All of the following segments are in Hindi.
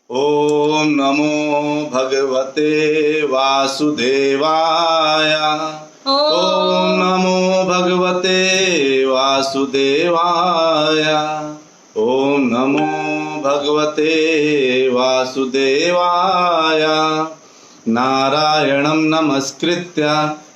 ओम नमो भगवते वासुदेवाय। ओम नमो भगवते वासुदेवाय। ओम नमो भगवते वासुदेवाय। नारायणं नमस्कृत्य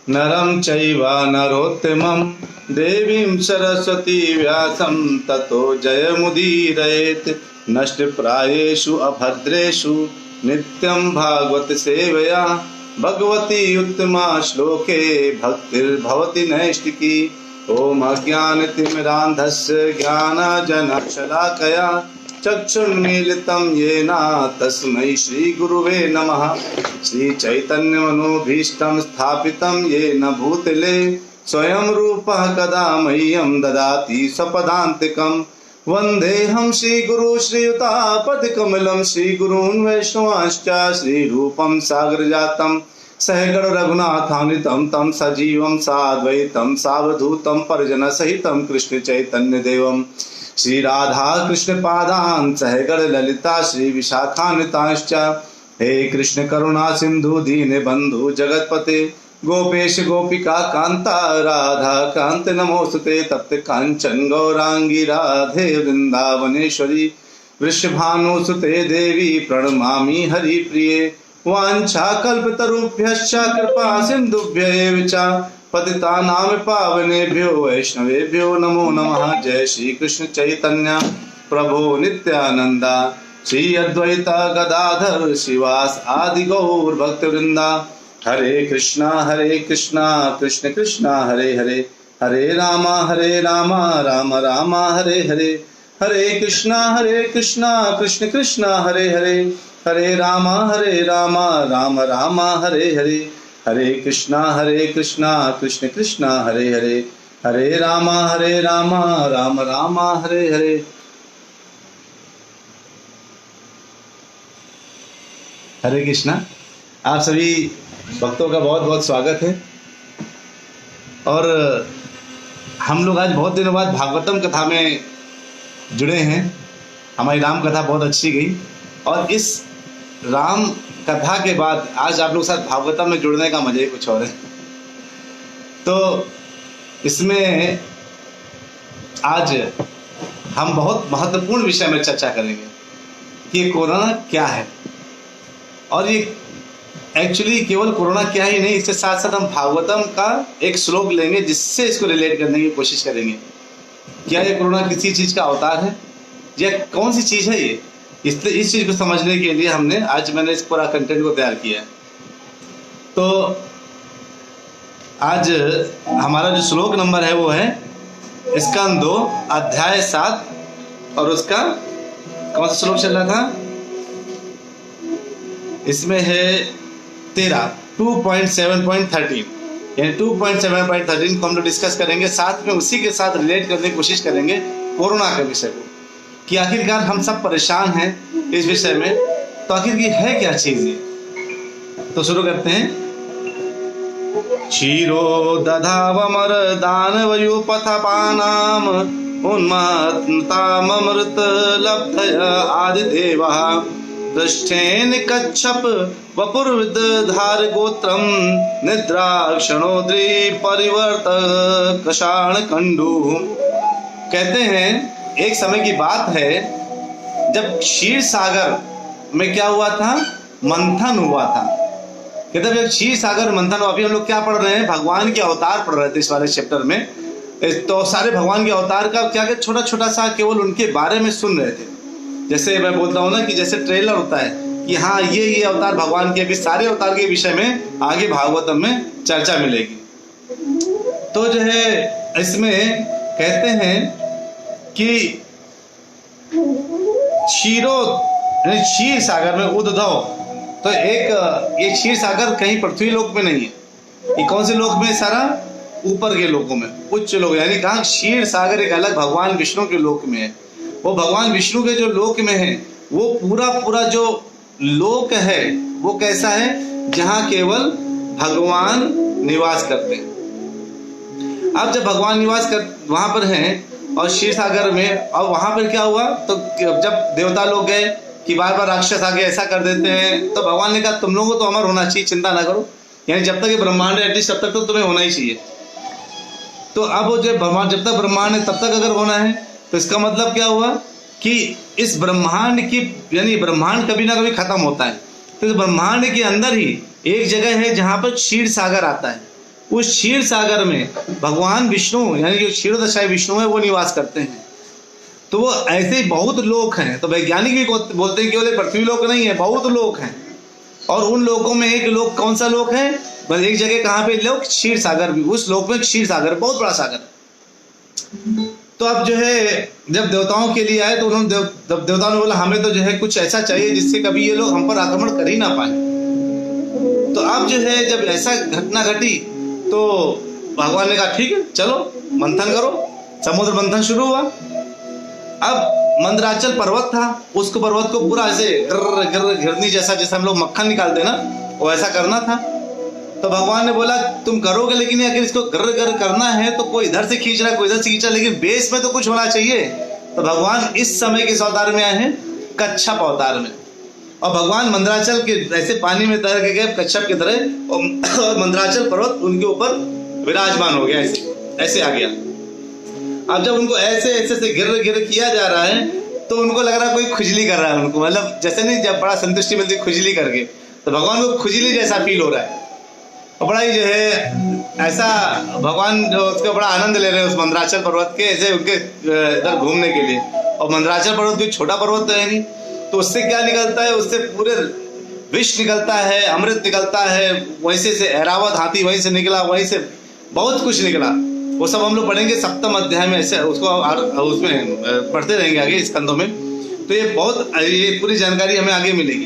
नरं चैव नरोत्तमं देवीं सरस्वती व्यासं ततो जयमुदीरयेत्। नष्टप्रायेषु अभद्रेषु नित्यं भागवत सेवया भगवती उत्तमा श्लोके भक्तिर्भवति नैष्टिकी। ओम अज्ञानतिमिरान्धस्य ज्ञानजनशलाकया चक्षुन्मीलितं येन तस्मै श्रीगुरुवे नमः। श्रीचैतन्यमनोभीष्टं स्थापितं येन भूतले स्वयं रूपः कदा मह्यं ददाति स्वपदान्तिकम्। वन्देऽहं श्रीगुरु श्रीयुतापदकमलं श्रीगुरून् वैष्णवांश्च श्रीरूपं सागरजातं सहगण रघुनाथान्वितं तं सजीवं साद्वैतं सावधूतं परिजनसहितं कृष्ण चैतन्यदेवं श्रीराधा कृष्णपादान् सहगण ललिता श्रीविशाखान्वितांश्च। हे कृष्ण करुणा सिंधु दीनबन्धु जगत्पते गोपेश गोपिका कांता राधा कांत नमोस्तुते। तप्त कांचन गौरांगी राधे वृंदावनेश्वरी वृषभानुसुते देवी प्रणमामि हरिप्रिये। वाञ्छाकल्पतरुभ्यश्च कृपा सिन्धुभ्यैव च पतितानां पावनेभ्यो वैष्णवेभ्यो नमो नमः। जय श्री कृष्ण चैतन्य प्रभो नित्यानंद श्री अद्वैत गदाधर शिवास आदि गौर भक्तवृंदा। हरे कृष्णा कृष्ण कृष्णा हरे हरे हरे रामा राम रामा हरे हरे। हरे कृष्णा कृष्ण कृष्णा हरे हरे हरे रामा राम रामा हरे हरे। हरे कृष्णा कृष्ण कृष्णा हरे हरे हरे रामा राम रामा हरे हरे। हरे कृष्णा। आप सभी भक्तों का बहुत बहुत स्वागत है। और हम लोग आज बहुत दिनों बाद भागवतम कथा में जुड़े हैं। हमारी राम कथा बहुत अच्छी गई और इस राम कथा के बाद आज आप लोग साथ भागवतम में जुड़ने का मजा ही कुछ और है। तो इसमें आज हम बहुत महत्वपूर्ण विषय में चर्चा करेंगे कि कोरोना क्या है। और ये एक्चुअली केवल कोरोना क्या ही नहीं, इसके साथ साथ हम भागवतम का एक श्लोक लेंगे जिससे इसको रिलेट करने की कोशिश करेंगे। क्या ये कोरोना किसी चीज का अवतार है या कौन सी चीज है ये? इस चीज को समझने के लिए मैंने इस पूरा कंटेंट को तैयार किया है। तो आज हमारा जो श्लोक नंबर है वो है स्कंद 2 अध्याय 7 और उसका कौन सा श्लोक चल रहा था? इसमें है 2.7.13 यानी 2.7.13 को हम लोग डिस्कस करेंगे। साथ में उसी के साथ रिलेट करने की कोशिश करेंगे कोरोना के विषय को कि आखिरकार हम सब परेशान हैं इस विषय में। तो आखिर ये है क्या चीज ये? तो शुरू करते हैं। क्षीरो दधावमर दानवयुपथपानाम उन्मत्तामृत लब्धय आदिदेवः दृष्टेन कच्छप वपुर्विदधार गोत्रम निद्राक्षणोद्री परिवर्तक कषाण कंडू। कहते हैं एक समय की बात है जब क्षीर सागर में क्या हुआ था? मंथन हुआ था। कहते हैं जब क्षीर सागर मंथन हुआ। अभी हम लोग क्या पढ़ रहे हैं? भगवान के अवतार पढ़ रहे थे इस वाले चैप्टर में। तो सारे भगवान के अवतार का क्या छोटा छोटा सा केवल उनके बारे में सुन रहे थे। जैसे मैं बोलता हूँ ना कि जैसे ट्रेलर होता है कि हाँ ये अवतार भगवान के, अभी सारे अवतार के विषय में आगे भागवतम में चर्चा मिलेगी। तो जो है इसमें कहते हैं कि क्षीर सागर में उद्भव। तो एक ये क्षीर सागर कहीं पृथ्वी लोक में नहीं है। ये कौन से लोक में? सारा ऊपर के लोकों में, उच्च लोक। यानी कहा क्षीर सागर एक अलग भगवान विष्णु के लोक में है। वो भगवान विष्णु के जो लोक में है वो पूरा जो लोक है वो कैसा है? जहाँ केवल भगवान निवास करते हैं। अब जब भगवान निवास कर वहां पर हैं और क्षीर सागर में, और वहां पर क्या हुआ? तो जब देवता लोग गए कि बार बार राक्षस आके ऐसा कर देते हैं। तो भगवान ने कहा तुम लोगों को तो अमर होना चाहिए, चिंता ना करो, यानी जब तक ये ब्रह्मांड है एटलीस्ट तब तक तो तुम्हें होना ही चाहिए। तो अब वो जब तक ब्रह्मांड है तब तक अगर होना है तो इसका मतलब क्या हुआ कि इस ब्रह्मांड की, यानी ब्रह्मांड कभी ना कभी खत्म होता है। तो इस ब्रह्मांड के अंदर ही एक जगह है जहाँ पर क्षीर सागर आता है। उस क्षीर सागर में भगवान विष्णु, यानी जो क्षीरोदशाई विष्णु है, वो निवास करते हैं। तो वो ऐसे ही बहुत लोक हैं। तो वैज्ञानिक भी बोलते हैं केवल पृथ्वी लोक नहीं है, बहुत लोक हैं। और उन लोकों में एक लोक कौन सा लोक है, बस एक जगह कहाँ पे लोक, क्षीर सागर भी। उस लोक में क्षीर सागर, बहुत बड़ा सागर। तो अब जो है जब देवताओं के लिए आए तो उन्होंने देवताओं ने बोला हमें तो जो है कुछ ऐसा चाहिए जिससे कभी ये लोग हम पर आक्रमण कर ही ना पाए। तो अब जो है जब ऐसा घटना घटी तो भगवान ने कहा ठीक है चलो मंथन करो। समुद्र मंथन शुरू हुआ। अब मंदराचल पर्वत था, उसको पर्वत को पूरा ऐसे घिरनी जैसा, जैसे हम लोग मक्खन निकालते ना, वो ऐसा करना था। तो भगवान ने बोला तुम करोगे, लेकिन अगर इसको गर गर करना है तो कोई इधर से खींच रहा है, कोई इधर से खींच रहा है, लेकिन बेस में तो कुछ होना चाहिए। तो भगवान इस समय के अवतार में आए हैं, कच्छप अवतार में। और भगवान मंदराचल के ऐसे पानी में तैर के गए कच्छप की तरह, और मंदराचल पर्वत उनके ऊपर विराजमान हो गया, ऐसे आ गया। अब जब उनको ऐसे ऐसे से गिर किया जा रहा है तो उनको लग रहा है कोई खुजली कर रहा है उनको, मतलब जैसे नहीं जब बड़ा संतुष्टि मिलती खुजली करके, तो भगवान को खुजली जैसा फील हो रहा है। और बड़ा ही जो है ऐसा भगवान जो उसका बड़ा आनंद ले रहे हैं उस मंदराचल पर्वत के, ऐसे उनके इधर घूमने के लिए। और मंदराचल पर्वत कोई छोटा पर्वत तो है नहीं, तो उससे क्या निकलता है, उससे पूरे विष निकलता है, अमृत निकलता है, वैसे से ऐरावत हाथी वहीं से निकला, वहीं से बहुत कुछ निकला। वो सब हम लोग पढ़ेंगे सप्तम अध्याय में, ऐसे उसको उसमें पढ़ते रहेंगे आगे स्कंदों में। तो ये पूरी जानकारी हमें आगे मिलेगी।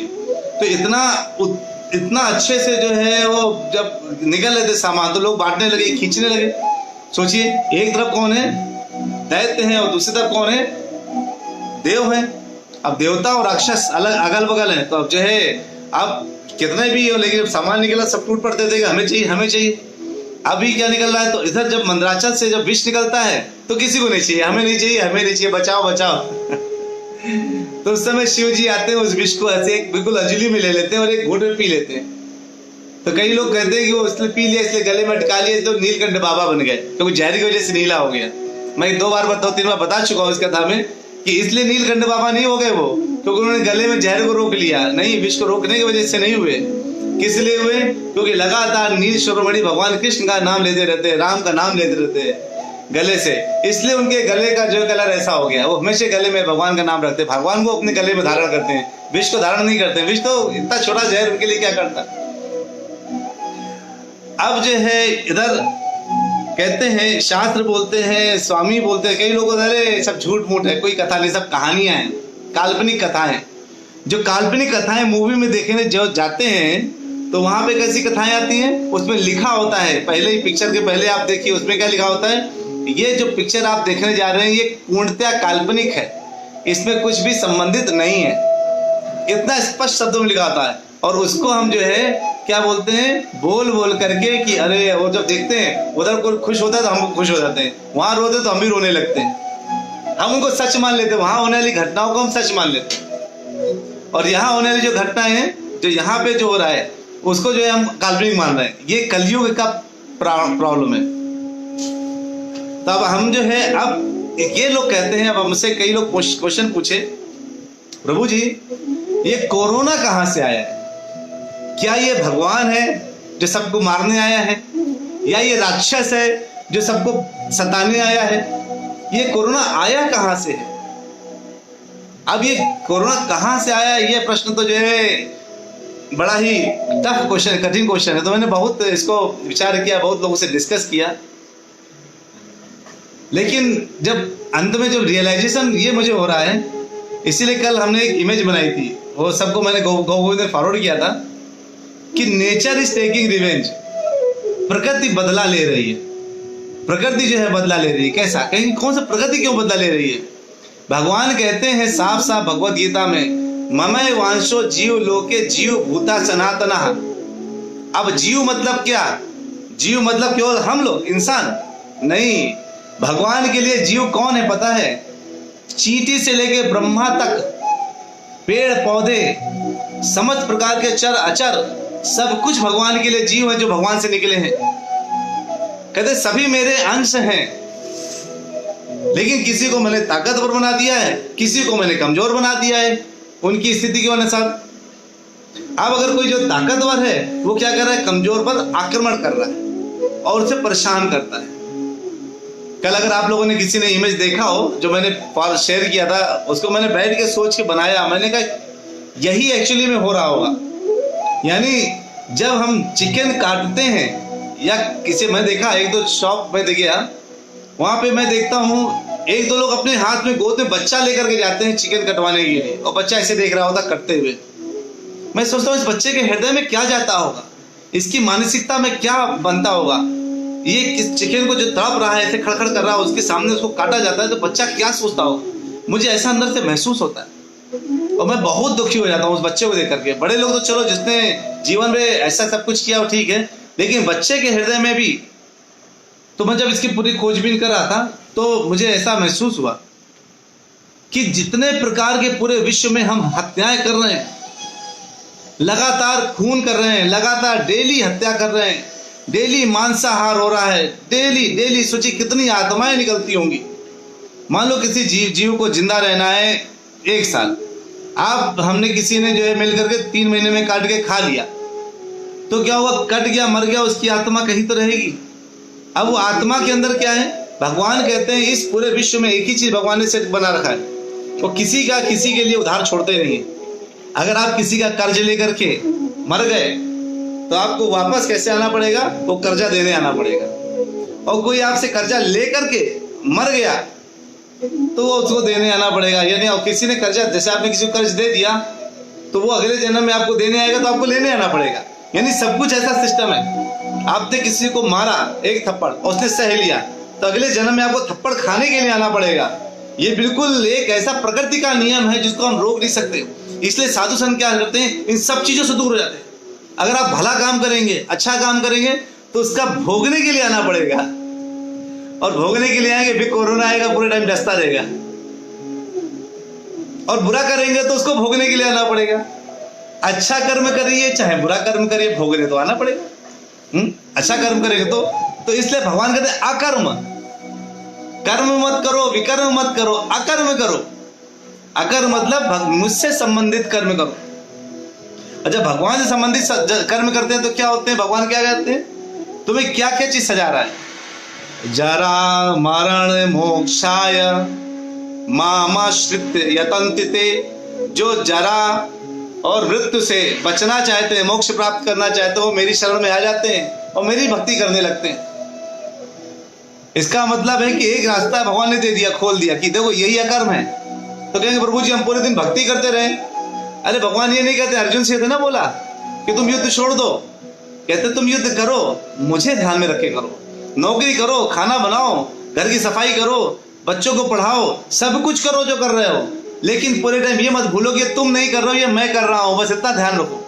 तो इतना अच्छे से जो है वो जब निकल रहे थे सामान, तो लोग बांटने लगे, खींचने लगे। सोचिए एक तरफ कौन है, दैत्य है, और दूसरी तरफ कौन है, देव है। अब देवता और राक्षस अलग अगल बगल है। तो अब जो है अब कितने भी हो, लेकिन सामान निकला सब टूट पड़ते थे, हमें चाहिए हमें चाहिए। अभी क्या निकल रहा है, तो इधर जब मंदराचल से जब विष निकलता है तो किसी को नहीं चाहिए, हमें नहीं चाहिए, हमें नहीं चाहिए, बचाओ बचाओ। तो उस समय शिव जी आते हैं, उस विष को ऐसे बिल्कुल अंजलि में ले लेते हैं और एक घूंट में पी लेते हैं। तो कई लोग कहते हैं कि वो इसलिए पी लिया, इसलिए गले में अटका लिया, तो नीलकंठ बाबा बन गए, क्योंकि जहर की वजह से नीला हो गया। मैं 3 बार बता चुका हूँ इस कथा में कि इसलिए नीलकंठ बाबा नहीं हो गए वो, क्योंकि उन्होंने गले में जहर को रोक लिया। नहीं, विष को रोकने की वजह से नहीं हुए। किस लिए हुए, क्योंकि लगातार नील शिरोमणि भगवान कृष्ण का नाम लेते रहते हैं, राम का नाम लेते रहते हैं गले से, इसलिए उनके गले का जो कलर ऐसा हो गया। वो हमेशा गले में भगवान का नाम रखते हैं, भगवान को अपने गले में धारण करते हैं, विष को धारण नहीं करते। विष तो इतना छोटा जहर उनके लिए क्या करता। अब जो है इधर कहते हैं, शास्त्र बोलते हैं, स्वामी बोलते हैं, कई लोग अरे सब झूठ मूठ है, कोई कथा नहीं, सब कहानियां हैं, काल्पनिक कथाएं। जो काल्पनिक कथाएं मूवी में देखने जो जाते हैं तो वहां पे कैसी कथाएं आती हैं, उसमें लिखा होता है, पहले ही पिक्चर के पहले आप देखिए उसमें क्या लिखा होता है, ये जो पिक्चर आप देखने जा रहे हैं ये पूर्णतया काल्पनिक है, इसमें कुछ भी संबंधित नहीं है, इतना स्पष्ट शब्दों में लिखा होता है। और उसको हम जो है क्या बोलते हैं, बोल बोल करके कि अरे, वो जब देखते हैं उधर कोई खुश होता है तो हम खुश हो जाते हैं, वहां रोते तो हम भी रोने लगते हैं। हम उनको सच मान लेते हैं, वहां होने वाली घटनाओं को हम सच मान लेते हैं, और यहाँ होने वाली जो घटनाएं हैं, जो यहाँ पे जो हो रहा है उसको जो है हम काल्पनिक मान रहे हैं। ये कलयुग का प्रॉब्लम है। तब हम जो है, अब ये लोग कहते हैं, अब हमसे कई लोग क्वेश्चन पूछे, प्रभु जी ये कोरोना कहाँ से आया है, क्या ये भगवान है जो सबको मारने आया है, या ये राक्षस है जो सबको सताने आया है, ये कोरोना आया कहाँ से है। अब ये कोरोना कहाँ से आया, ये प्रश्न तो जो है बड़ा ही टफ क्वेश्चन, कठिन क्वेश्चन है। तो मैंने बहुत इसको विचार किया, बहुत लोगों से डिस्कस किया, लेकिन जब अंत में जो रियलाइजेशन ये मुझे हो रहा है, इसीलिए कल हमने एक इमेज बनाई थी, वो सबको मैंने गोविंद में फॉरवर्ड किया था कि नेचर इज टेकिंग रिवेंज, प्रकृति बदला ले रही है, प्रकृति जो है बदला ले रही है। कैसा, कहीं कौन सा प्रकृति क्यों बदला ले रही है। भगवान कहते हैं साफ साफ भगवत गीता में, ममय वांशो जीव लोके जीव भूता सनातना। अब जीव मतलब क्या, जीव मतलब केवल हम लोग इंसान नहीं, भगवान के लिए जीव कौन है पता है, चींटी से लेके ब्रह्मा तक पेड़ पौधे, समस्त प्रकार के चर अचर, सब कुछ भगवान के लिए जीव है जो भगवान से निकले हैं। कहते सभी मेरे अंश हैं, लेकिन किसी को मैंने ताकतवर बना दिया है, किसी को मैंने कमजोर बना दिया है उनकी स्थिति के अनुसार। अब अगर कोई जो ताकतवर है वो क्या कर रहा है, कमजोर पर आक्रमण कर रहा है और उसे परेशान करता है। कल अगर आप लोगों ने किसी ने इमेज देखा हो जो मैंने शेयर किया था, उसको मैंने बैठ के सोच के बनाया। मैंने कहा यही एक्चुअली में हो रहा होगा। यानी जब हम चिकन काटते हैं या किसी, मैं देखा एक दो शॉप में देखिए, वहां पे मैं देखता हूँ एक दो लोग अपने हाथ में गोद में बच्चा लेकर के जाते हैं चिकन कटवाने के लिए, और बच्चा ऐसे देख रहा होता कटते हुए। मैं सोचता हूँ इस बच्चे के हृदय में क्या जाता होगा, इसकी मानसिकता में क्या बनता होगा। ये किस चिकन को जो तड़प रहा है, ऐसे खड़खड़ कर रहा है, उसके सामने उसको काटा जाता है तो बच्चा क्या सोचता होगा। मुझे ऐसा अंदर से महसूस होता है और मैं बहुत दुखी हो जाता हूँ उस बच्चे को देख करके। बड़े लोग तो चलो जिसने जीवन में ऐसा सब कुछ किया वो ठीक है, लेकिन बच्चे के हृदय में भी। तो मैं जब इसकी पूरी खोजबीन कर रहा था तो मुझे ऐसा महसूस हुआ कि जितने प्रकार के पूरे विश्व में हम हत्याएं कर रहे हैं, लगातार खून कर रहे हैं, लगातार डेली हत्या कर रहे हैं, डेली मांसाहार हो रहा है, डेली सोचिए कितनी आत्माएं निकलती होंगी। मान लो किसी जीव को जिंदा रहना है 1 साल, आप हमने किसी ने जो है मिल करके 3 महीने में काट के खा लिया, तो क्या हुआ, कट गया, मर गया, उसकी आत्मा कहीं तो रहेगी। अब वो आत्मा के अंदर क्या है, भगवान कहते हैं इस पूरे विश्व में एक ही चीज भगवान ने सेट बना रखा है, वो किसी के लिए उधार छोड़ते नहीं है। अगर आप किसी का कर्ज लेकर के मर गए तो आपको वापस कैसे आना पड़ेगा, वो कर्जा देने आना पड़ेगा। और कोई आपसे कर्जा लेकर के मर गया तो वो उसको देने आना पड़ेगा। यानी किसी ने कर्जा, जैसे आपने किसी को कर्ज दे दिया तो वो अगले जन्म में आपको देने आएगा तो आपको लेने आना पड़ेगा। यानी सब कुछ ऐसा सिस्टम है। आपने किसी को मारा 1 थप्पड़ और उसने सह लिया तो अगले जन्म में आपको थप्पड़ खाने के लिए आना पड़ेगा। ये बिल्कुल एक ऐसा प्रकृति का नियम है जिसको हम रोक नहीं सकते। इसलिए साधु संत क्या करते हैं, इन सब चीजों से दूर हो जाते हैं। अगर आप भला काम करेंगे, अच्छा काम करेंगे तो उसका भोगने के लिए आना पड़ेगा, और भोगने के लिए आएंगे फिर कोरोना आएगा, पूरे टाइम डसता रहेगा। और बुरा करेंगे तो उसको भोगने के लिए आना पड़ेगा। अच्छा कर्म करिए चाहे बुरा कर्म करिए, भोगने तो आना पड़ेगा। अच्छा कर्म करेंगे तो इसलिए भगवान कहते हैं अकर्म, कर्म मत करो, विकर्म मत करो, अकर्म करो। अकर्म मतलब मुझसे संबंधित कर्म करो। अच्छा, भगवान से संबंधित कर्म करते हैं तो क्या होते हैं, भगवान क्या कहते हैं, तुम्हें क्या क्या चीज सजा रहा है। जरा मरण मोक्षाय मामाश्रित यतन्ते, जो जरा और मृत्यु से बचना चाहते हैं, मोक्ष प्राप्त करना चाहते हो, मेरी शरण में आ जाते हैं और मेरी भक्ति करने लगते हैं। इसका मतलब है कि एक रास्ता भगवान ने दे दिया, खोल दिया कि देखो यही अकर्म है। तो कहेंगे प्रभु जी हम पूरे दिन भक्ति करते रहे। अरे भगवान ये नहीं कहते, अर्जुन से थे ना बोला कि तुम युद्ध छोड़ दो, कहते तुम युद्ध करो, मुझे ध्यान में रखे करो, नौकरी करो, खाना बनाओ, घर की सफाई करो, बच्चों को पढ़ाओ, सब कुछ करो जो कर रहे हो, लेकिन पूरे टाइम ये मत भूलो कि तुम नहीं कर रहे हो, ये मैं कर रहा हूं, बस इतना ध्यान रखो।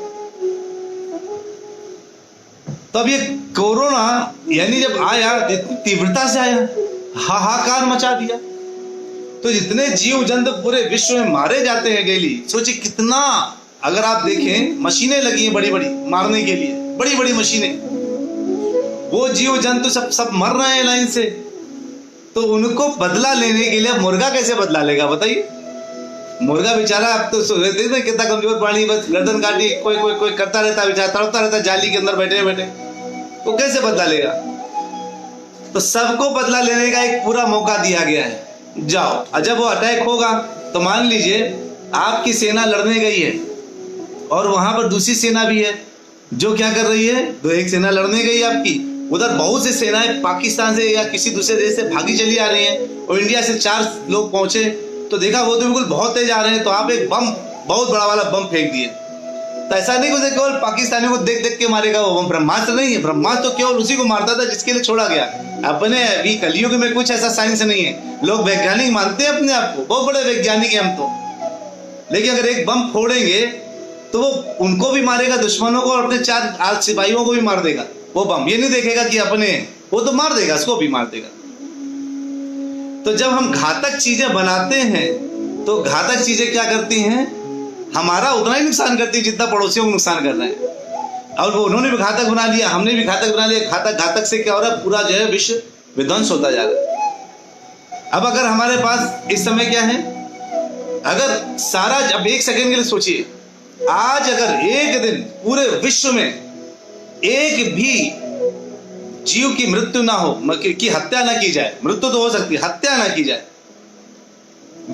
तो अब ये कोरोना यानी जब आया, इतनी तीव्रता से आया, हाहाकार मचा दिया, तो जितने जीव जंतु पूरे विश्व में मारे जाते हैं डेली, सोचिए कितना। अगर आप देखें मशीनें लगी हैं बड़ी बड़ी मारने के लिए, बड़ी बड़ी मशीनें, वो जीव जंतु सब मर रहे हैं लाइन से। तो उनको बदला लेने के लिए मुर्गा कैसे बदला लेगा बताइए। मुर्गा बेचारा अब तो देख रहे कितना कमजोर प्राणी, बस गर्दन काटी कोई करता रहता, बेचारा तड़पता रहता जाली के अंदर बैठे बैठे, वो कैसे बदला लेगा। तो सबको बदला लेने का एक पूरा मौका दिया गया है, जाओ। और जब वो अटैक होगा तो मान लीजिए आपकी सेना लड़ने गई है और वहां पर दूसरी सेना भी है जो क्या कर रही है, तो एक सेना लड़ने गई आपकी, उधर बहुत सी सेनाएं पाकिस्तान से या किसी दूसरे देश से भागी चली आ रही हैं, और इंडिया से 4 लोग पहुंचे तो देखा वो तो बिल्कुल बहुत तेज आ रहे हैं, तो आप एक बम, बहुत बड़ा वाला बम फेंक दिए। तो ऐसा नहीं कि केवल पाकिस्तानियों को देख देख के मारेगा वो बम, ब्रह्मास्त्र नहीं है। ब्रह्मास्त्र तो केवल उसी को मारता था जिसके लिए छोड़ा गया। अपने अभी कलयुग में कुछ ऐसा साइंस नहीं है, लोग वैज्ञानिक मानते हैं अपने आप को, बहुत बड़े वैज्ञानिक हैं हम तो, लेकिन अगर एक बम फोड़ेंगे तो वो उनको भी मारेगा, दुश्मनों को, और अपने 4 सिपाहियों को भी मार देगा वो बम। ये नहीं देखेगा कि अपने, वो तो मार देगा, उसको भी मार देगा। तो जब हम घातक चीजें बनाते हैं तो घातक चीजें क्या करती हैं, हमारा उतना ही नुकसान करती है जितना पड़ोसियों को नुकसान कर रहे हैं। और वो उन्होंने भी घातक बना लिया, हमने भी घातक बना लिया। घातक से क्या हो रहा है, पूरा जो है विश्व विध्वंस होता जा रहा है। अब अगर हमारे पास इस समय क्या है, अगर सारा, अब एक सेकंड के लिए सोचिए, आज अगर एक दिन पूरे विश्व में एक भी जीव की मृत्यु ना हो, की हत्या ना की जाए, मृत्यु तो हो सकती है, हत्या ना की जाए,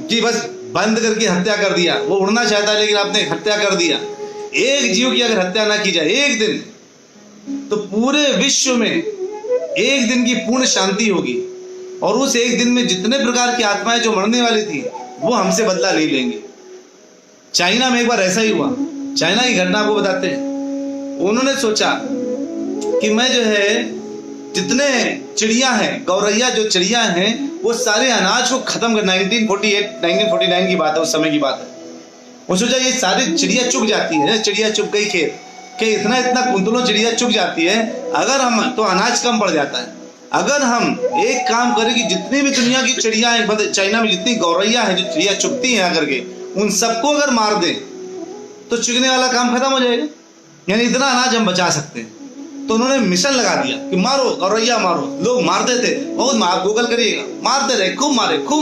कि बस बंद करके हत्या कर दिया, वो उड़ना चाहता है लेकिन आपने हत्या कर दिया, एक जीव की अगर हत्या ना की जाए एक दिन, तो पूरे विश्व में एक दिन की पूर्ण शांति होगी। और उस एक दिन में जितने प्रकार की आत्माएं जो मरने वाली थी वो हमसे बदला नहीं लेंगे। चाइना में एक बार ऐसा ही हुआ, चाइना की घटना आपको बताते हैं। उन्होंने सोचा कि मैं जो है जितने चिड़िया हैं, गौरैया जो चिड़िया हैं, वो सारे अनाज को खत्म कर, 1949 की बात है, उस समय की बात है। वो सोचा ये सारी चिड़िया चुग जाती है, चिड़िया चुग गई खेत के, इतना कुंतलों चिड़िया चुग जाती है, अगर हम तो अनाज कम पड़ जाता है। अगर हम एक काम करें कि जितनी भी दुनिया की चिड़िया हैं, मतलब चाइना में जितनी गौरैया है जो चिड़िया चुगती हैं आकर के, उन सबको अगर मार दें तो चुगने वाला काम खत्म हो जाएगा, यानी इतना अनाज हम बचा सकते हैं। तो उन्होंने मिशन लगा दिया कि मारो गौरैया मारो। लोग मारते थे बहुत, आप गूगल करिएगा, मारते रहे, खूब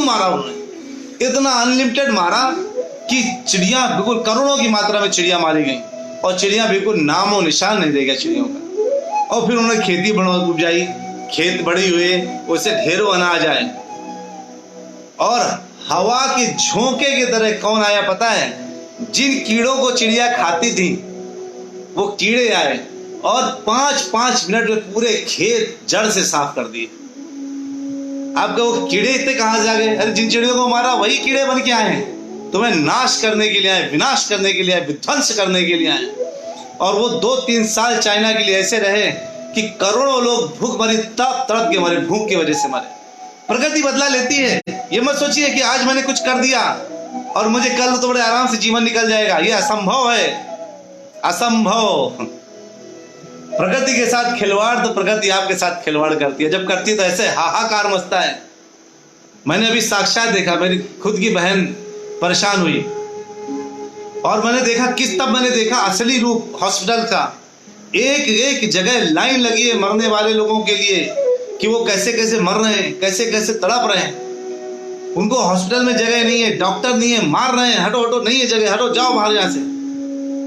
मारा उन्होंने, इतना अनलिमिटेड मारा कि चिड़िया बिल्कुल करोड़ों की मात्रा में चिड़िया मारी गई, और चिड़िया बिल्कुल नामो निशान नहीं देगा चिड़ियों का। और फिर उन्होंने खेती उपजाई, खेत बड़ी हुए, उससे ढेरों अनाज आए, और हवा के झोंके की तरह कौन आया पता है, जिन कीड़ों को चिड़िया खाती थी वो कीड़े आए, और 5-5 मिनट में पूरे खेत जड़ से साफ कर दिए। आपके वो कीड़े इतने कहां से आ गए? अरे जिन चिड़ियों को मारा वही कीड़े बन के आए हैं, तुम्हें नाश करने के लिए आए, विनाश करने के लिए आए, विध्वंस करने के लिए आए। और वो 2-3 साल चाइना के लिए ऐसे रहे कि करोड़ों लोग भूख मरी, तड़प के मरे, भूख की वजह से मरे। प्रकृति बदला लेती है। ये मत सोचिए कि आज मैंने कुछ कर दिया और मुझे कल तो बड़े आराम से जीवन निकल जाएगा, ये असंभव है, असंभव। प्रकृति के साथ खिलवाड़ तो प्रकृति आपके साथ खिलवाड़ करती है। जब करती है तो ऐसे हाहाकार मचता है। मैंने अभी साक्षात देखा, मेरी खुद की बहन परेशान हुई और मैंने देखा तब मैंने देखा असली रूप हॉस्पिटल का। एक जगह लाइन लगी है मरने वाले लोगों के लिए कि वो कैसे कैसे मर रहे हैं, कैसे कैसे तड़प रहे हैं। उनको हॉस्पिटल में जगह नहीं है, डॉक्टर नहीं है, मार रहे हैं, हटो हटो, नहीं है जगह, हटो, जाओ बाहर, यहाँ से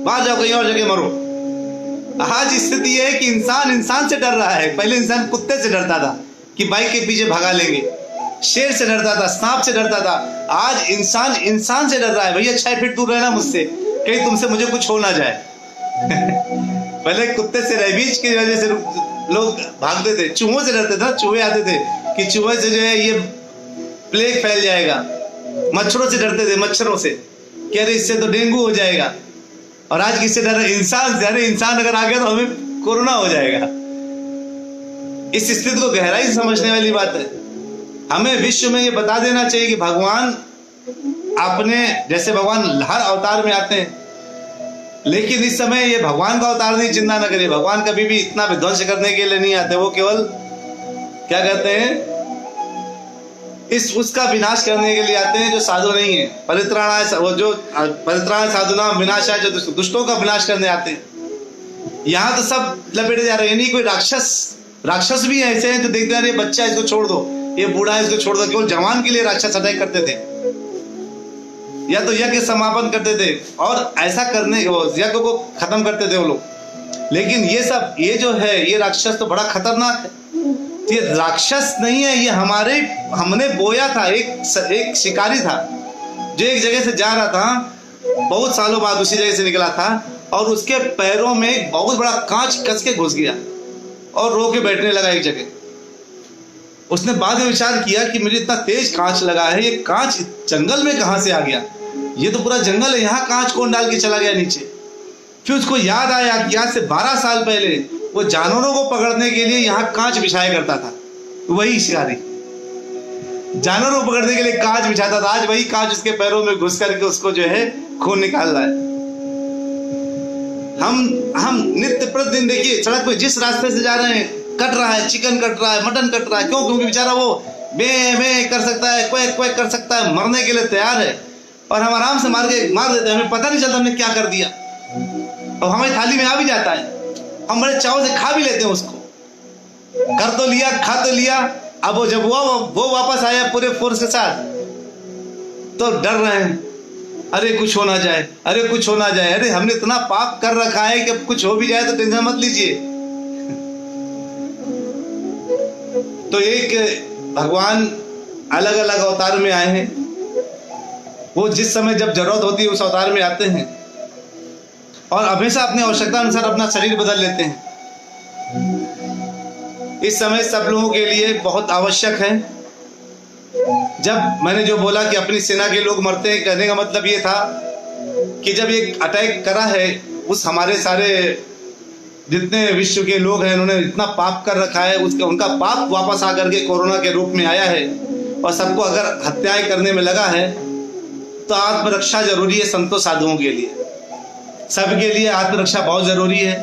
बाहर जाओ, कहीं और जगह मरो। आज स्थिति है कि इंसान से डर रहा है। पहले इंसान कुत्ते से डरता था कि बाइक के पीछे भगा लेंगे, शेर से डरता था, सांप से डरता था। आज इंसान से डर रहा है, भैया 6 फीट दूर रहना मुझसे, कहीं तुमसे मुझे कुछ हो ना जाए। पहले कुत्ते से, रेबीज की वजह से लोग भागते थे, चूहों से डरते थे, चूहे आते थे कि चूहे से जो है ये प्लेग फैल जाएगा। मच्छरों से डरते थे, मच्छरों से कि अरे इससे तो डेंगू हो जाएगा। और आज किससे डर रहे? इंसान से। अरे इंसान अगर आ गया तो हमें कोरोना हो जाएगा। इस स्थिति को गहराई से समझने वाली बात है। हमें विश्व में ये बता देना चाहिए कि भगवान अपने, जैसे भगवान हर अवतार में आते हैं, लेकिन इस समय ये भगवान का अवतार नहीं, चिंता न करिए। भगवान कभी भी इतना विध्वंस करने के लिए नहीं आते, वो केवल क्या कहते हैं, उसका विनाश करने के लिए आते हैं जो साधु नहीं है। परित्राणाय, वो जो परित्राणाय साधुनाम विनाशाय, जो दुष्टों का विनाश करने आते हैं। यहाँ तो सब लपेटे जा रहे हैं। नहीं, कोई राक्षस भी ऐसे हैं जो देखते हैं ये बच्चा इसको छोड़ दो, ये बूढ़ा इसको छोड़ दो। केवल जवान के लिए राक्षस अटैक करते थे, या तो यज्ञ समापन करते थे और ऐसा करने यज्ञ को खत्म करते थे वो लोग। लेकिन ये जो है ये राक्षस तो बड़ा खतरनाक है। ये राक्षस नहीं है, ये हमने बोया था। एक शिकारी था जो एक जगह से जा रहा था, बहुत सालों बाद उसी जगह से निकला था, और उसके पैरों में एक बहुत बड़ा कांच कस के घुस गया और रो के बैठने लगा एक जगह। उसने बाद में विचार किया कि मुझे इतना तेज कांच लगा है, ये कांच जंगल में कहां से आ गया? ये तो पूरा जंगल है, यहाँ कांच कौन डाल के चला गया नीचे? फिर उसको याद आया कि आज से 12 साल पहले वो जानवरों को पकड़ने के लिए यहाँ कांच बिछाया करता था। वही शिकारी जानवरों को पकड़ने के लिए कांच बिछाता था, आज वही कांच उसके पैरों में घुस करके उसको जो है खून निकाल रहा है। हम नित्य प्रतिदिन देखिए सड़क पे जिस रास्ते से जा रहे हैं, कट रहा है, चिकन कट रहा है, मटन कट रहा है। क्यों? क्योंकि बेचारा वो बे कर सकता है, क्वैक क्वैक कर सकता है, मरने के लिए तैयार है। और हम आराम से मार देते हैं, हमें पता नहीं चलता हमने क्या कर दिया, और हमारी थाली में आ भी जाता है, हम बड़े चाव से खा भी लेते हैं उसको। कर तो लिया, खा तो लिया, अब वो जब वो वापस आया पूरे फोर्स के साथ, तो डर रहे हैं, अरे कुछ हो ना जाए, अरे कुछ हो ना जाए, अरे हमने इतना पाप कर रखा है कि अब कुछ हो भी जाए तो टेंशन मत लीजिए। तो एक भगवान अलग अलग अवतार में आए हैं, वो जिस समय जब जरूरत होती है उस अवतार में आते हैं, और हमेशा अपनी आवश्यकता अनुसार अपना शरीर बदल लेते हैं। इस समय सब लोगों के लिए बहुत आवश्यक है। जब मैंने जो बोला कि अपनी सेना के लोग मरते हैं, कहने का मतलब ये था कि जब ये अटैक करा है, उस हमारे सारे जितने विश्व के लोग हैं, उन्होंने इतना पाप कर रखा है, उसका उनका पाप वापस आकर के कोरोना के रूप में आया है, और सबको अगर हत्याएं करने में लगा है, तो आत्मरक्षा जरूरी है। संतों साधुओं के लिए, सबके लिए आत्मरक्षा बहुत जरूरी है।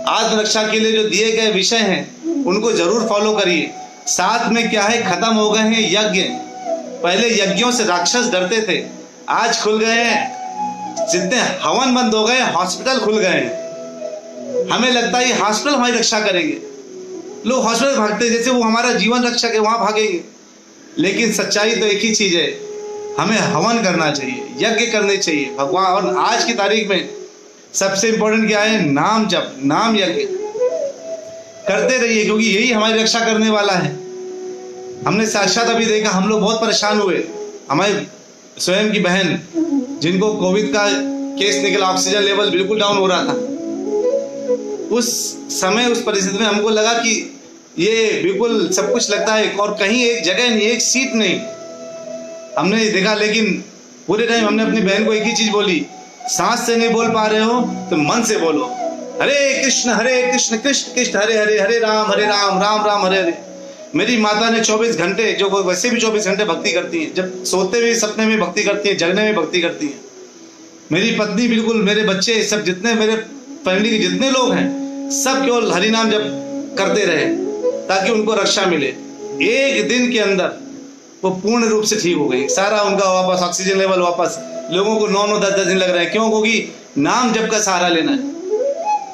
आत्मरक्षा के लिए जो दिए गए विषय हैं उनको जरूर फॉलो करिए। साथ में क्या है, खत्म हो गए हैं यज्ञ। पहले यज्ञों से राक्षस डरते थे, आज खुल गए हैं, जितने हवन बंद हो गए, हॉस्पिटल खुल गए हैं। हमें लगता है हॉस्पिटल हमारी रक्षा करेंगे, लोग हॉस्पिटल भागते जैसे वो हमारा जीवन रक्षक है, वहां भागेंगे। लेकिन सच्चाई तो एक ही चीज है, हमें हवन करना चाहिए, यज्ञ करने चाहिए भगवान। और आज की तारीख में सबसे इंपॉर्टेंट क्या है, नाम जप, नाम यज्ञ करते रहिए, क्योंकि यही हमारी रक्षा करने वाला है। हमने साक्षात अभी देखा, हम लोग बहुत परेशान हुए। हमारे स्वयं की बहन जिनको कोविड का केस निकला, ऑक्सीजन लेवल बिल्कुल डाउन हो रहा था, उस समय उस परिस्थिति में हमको लगा कि ये बिल्कुल सब कुछ लगता है, और कहीं एक जगह नहीं, एक सीट नहीं हमने देखा। लेकिन पूरे टाइम हमने अपनी बहन को एक ही चीज बोली, सांस से नहीं बोल पा रहे हो तो मन से बोलो, हरे कृष्ण कृष्ण कृष्ण हरे हरे, हरे राम राम राम हरे हरे। मेरी माता ने 24 घंटे, जो वैसे भी 24 घंटे भक्ति करती हैं, जब सोते हुए सपने में भक्ति करती हैं, जगने में भक्ति करती हैं। मेरी पत्नी बिल्कुल, मेरे बच्चे सब, जितने मेरे फैमिली के जितने लोग हैं, सब केवल हरि नाम जप करते रहे ताकि उनको रक्षा मिले। एक दिन के अंदर वो पूर्ण रूप से ठीक हो गई, सारा उनका वापस ऑक्सीजन लेवल वापस। लोगों को 9-9, 10-10 दिन लग रहे हैं, क्यों? क्योंकि नाम जप का सहारा लेना है।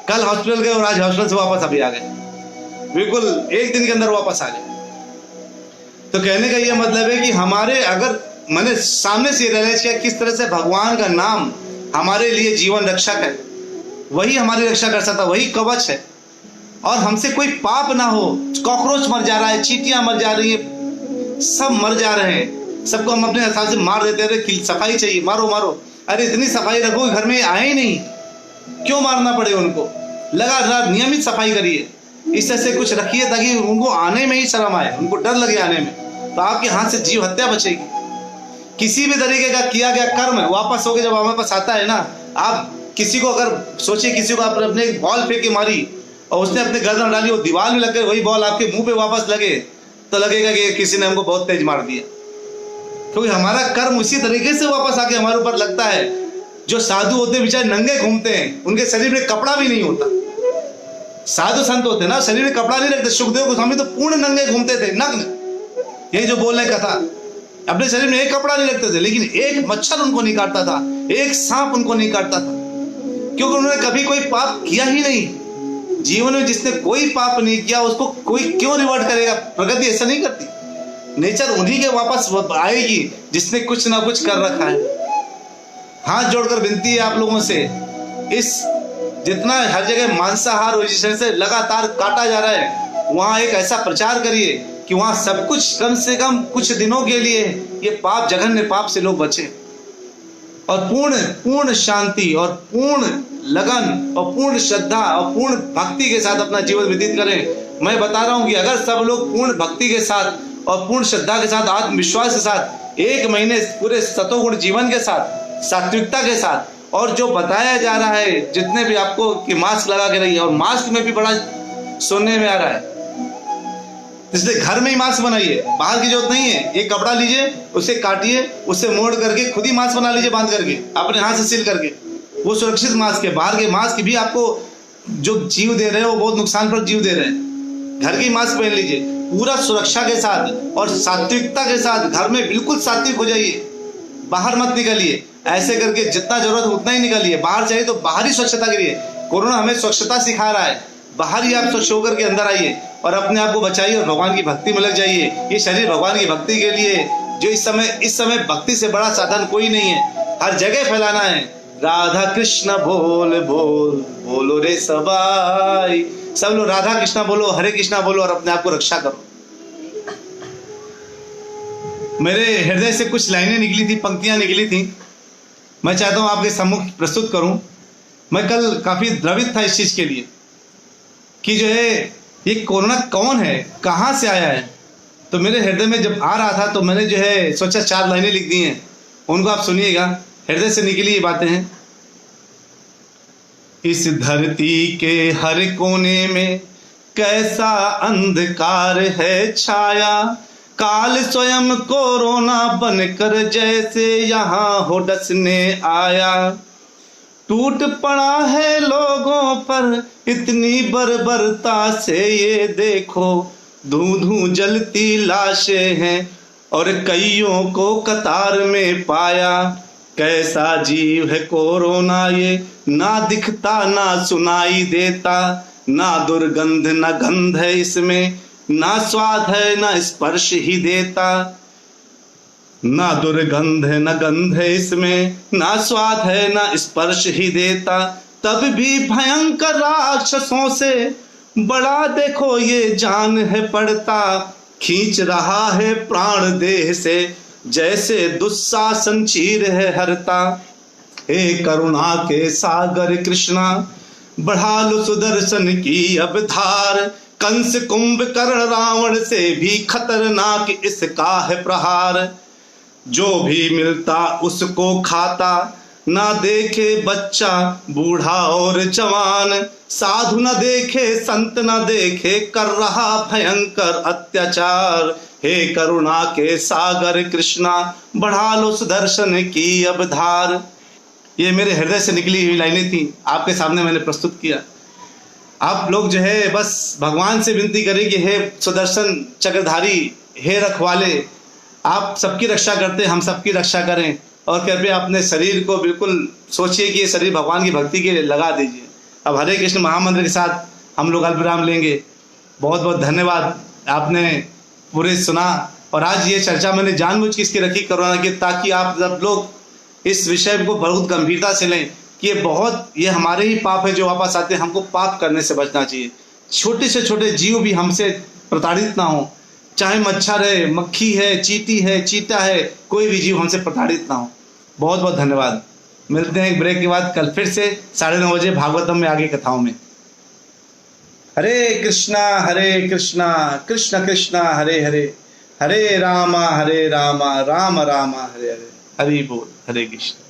कल हॉस्पिटल गए और आज हॉस्पिटल से वापस अभी आ गए, बिल्कुल एक दिन के अंदर वापस आ गए। तो कहने का ये मतलब है कि हमारे, अगर मैंने सामने से रियलाइज किया किस तरह से भगवान का नाम हमारे लिए जीवन रक्षक है, वही हमारी रक्षा कर सकता, वही कवच है। और हमसे कोई पाप ना हो, कॉकरोच मर जा रहा है, चींटियां मर जा रही है, सब मर जा रहे हैं, सबको हम अपने हिसाब से मार देते हैं। अरे सफाई चाहिए, मारो मारो, अरे इतनी सफाई रखो, घर में आए ही नहीं, क्यों मारना पड़े उनको? लगातार नियमित सफाई करिए, इस तरह से कुछ रखिए ताकि उनको आने में ही शर्म आए, उनको डर लगे आने में, तो आपके हाथ से जीव हत्या बचेगी। किसी भी तरीके का किया गया कर्म वापस होके जब हमारे पास आता है ना, आप किसी को अगर सोचिए, किसी को आप अपने बॉल फेंक के मारी और उसने अपने गर्दन डाली, वो दीवार में लग गए, वही बॉल आपके मुंह पे वापस लगे, तो लगेगा कि किसी ने हमको बहुत तेज मार दिया, क्योंकि हमारा कर्म उसी तरीके से वापस आके हमारे ऊपर लगता है। जो साधु होते हैं बेचारे नंगे घूमते हैं, उनके शरीर में कपड़ा भी नहीं होता। साधु संत होते हैं ना, शरीर में कपड़ा नहीं रखते। सुखदेव गोस्वामी तो पूर्ण नंगे घूमते थे, नग्न, यही जो बोल रहे कथा, अपने शरीर में एक कपड़ा नहीं रखते थे, लेकिन एक मच्छर उनको नहीं काटता था, एक सांप उनको नहीं काटता था, क्योंकि उन्होंने कभी कोई पाप किया ही नहीं। जीवन में जिसने कोई पाप नहीं किया उसको कोई क्यों रिवॉर्ड करेगा? प्रकृति ऐसा नहीं करती, नेचर उन्हीं के वापस आएगी जिसने कुछ ना कुछ कर रखा है। हाथ जोड़कर विनती है आप लोगों से, इस जितना हर जगह मांसाहार पोजीशन से लगातार काटा जा रहा है, वहां एक ऐसा प्रचार करिए कि वहां सब कुछ कम से कम कुछ दिनों के लिए ये पाप, जघन्य पाप से लोग बचे, और पूर्ण शांति और पूर्ण लगन और पूर्ण श्रद्धा और पूर्ण भक्ति के साथ अपना जीवन व्यतीत करें। मैं बता रहा हूं कि अगर सब लोग पूर्ण भक्ति के साथ और पूर्ण श्रद्धा के साथ, आत्मविश्वास के साथ 1 महीने पूरे सतोगुण जीवन के साथ, सात्विकता के साथ, और जो बताया जा रहा है जितने भी आपको कि मास्क लगा के रहिए, और मास्क में भी बड़ा सुनने में आ रहा है, इसलिए घर में ही मास्क बनाइए, बाहर की जरूरत नहीं है। एक कपड़ा लीजिए, उसे काटिए, उसे मोड़ करके खुद ही मास्क बना लीजिए, बांध करके अपने हाथ से सील करके, वो सुरक्षित मास्क है। बाहर के मास्क भी आपको जो जीव दे रहे हैं वो बहुत नुकसान पर जीव दे रहे हैं। घर की मास्क पहन लीजिए पूरा सुरक्षा के साथ और सात्विकता के साथ, घर में बिल्कुल सात्विक हो जाइए, बाहर मत निकलिए। ऐसे करके जितना जरूरत है उतना ही निकालिए। बाहर चाहिए तो बाहर ही स्वच्छता करिए। कोरोना हमें स्वच्छता सिखा रहा है, बाहर ही आप स्वच्छ होकर के अंदर आइए और अपने आप को बचाइए और भगवान की भक्ति में लग जाइए। ये शरीर भगवान की भक्ति के लिए, जो इस समय भक्ति से बड़ा साधन कोई नहीं है। हर जगह फैलाना है राधा कृष्ण बोल बोल बोलो रे सबाई। सब लोग राधा कृष्णा बोलो, हरे कृष्णा बोलो और अपने आप को रक्षा करो। मेरे हृदय से कुछ लाइनें निकली थी, पंक्तियां निकली थी, मैं चाहता हूं आपके सम्मुख प्रस्तुत करूं। मैं कल काफी द्रवित था इस चीज के लिए कि जो है ये कोरोना कौन है, कहां से आया है। तो मेरे हृदय में जब आ रहा था तो मैंने जो है सोचा 4 लाइनें लिख दी हैं, उनको आप सुनिएगा। हृदय से निकली ये बातें हैं। इस धरती के हर कोने में कैसा अंधकार है छाया, काल स्वयं कोरोना बनकर जैसे यहाँ हो डसने आया। टूट पड़ा है लोगों पर इतनी बर्बरता से, ये देखो धूं धूं जलती लाशें हैं और कईयों को कतार में पाया। कैसा जीव है कोरोना ये, ना दिखता ना सुनाई देता, ना दुर्गंध न गंध है इसमें, ना स्वाद है ना स्पर्श ही देता। ना दुर्गंध है न गंध है इसमें, ना स्वाद है ना स्पर्श ही देता। तब भी भयंकर राक्षसों से बड़ा देखो ये जान है पड़ता, खींच रहा है प्राण देह से जैसे दुस्शासन चीर है हरता। हे करुणा के सागर कृष्णा, बढ़ा लो सुदर्शन की अब धार, कंस कुंभकर्ण रावण से भी खतरनाक इसका है प्रहार। जो भी मिलता उसको खाता, ना देखे बच्चा बूढ़ा और जवान, साधु न देखे संत न देखे कर रहा भयंकर अत्याचार। हे करुणा के सागर कृष्णा, बढ़ा लो सुदर्शन की अब धार। ये मेरे हृदय से निकली हुई लाइनें थी, आपके सामने मैंने प्रस्तुत किया। आप लोग जो है बस भगवान से विनती करें कि हे सुदर्शन चक्रधारी, हे रखवाले, आप सबकी रक्षा करते, हम सबकी रक्षा करें। और कृपया अपने शरीर को बिल्कुल सोचिए कि ये शरीर भगवान की भक्ति के लिए लगा दीजिए। अब हरे कृष्ण महामंत्र के साथ हम लोग अल्पविराम लेंगे। बहुत बहुत धन्यवाद, आपने पूरे सुना। और आज ये चर्चा मैंने जानबूझ के इसकी रखी कोरोना की, ताकि आप सब लोग इस विषय को बहुत गंभीरता से लें कि ये हमारे ही पाप है जो वापस आते हैं। हमको पाप करने से बचना चाहिए। छोटे से छोटे जीव भी हमसे प्रताड़ित ना हो, चाहे मच्छर है, मक्खी है, चींटी है, चीता है, कोई भी जीव हमसे प्रताड़ित ना हो। बहुत बहुत धन्यवाद। मिलते हैं एक ब्रेक के बाद कल फिर से 9:30 बजे भागवतम में आगे कथाओं में। हरे कृष्णा कृष्ण कृष्णा हरे हरे, हरे रामा राम राम हरे हरे। हरि बोल। हरे कृष्ण।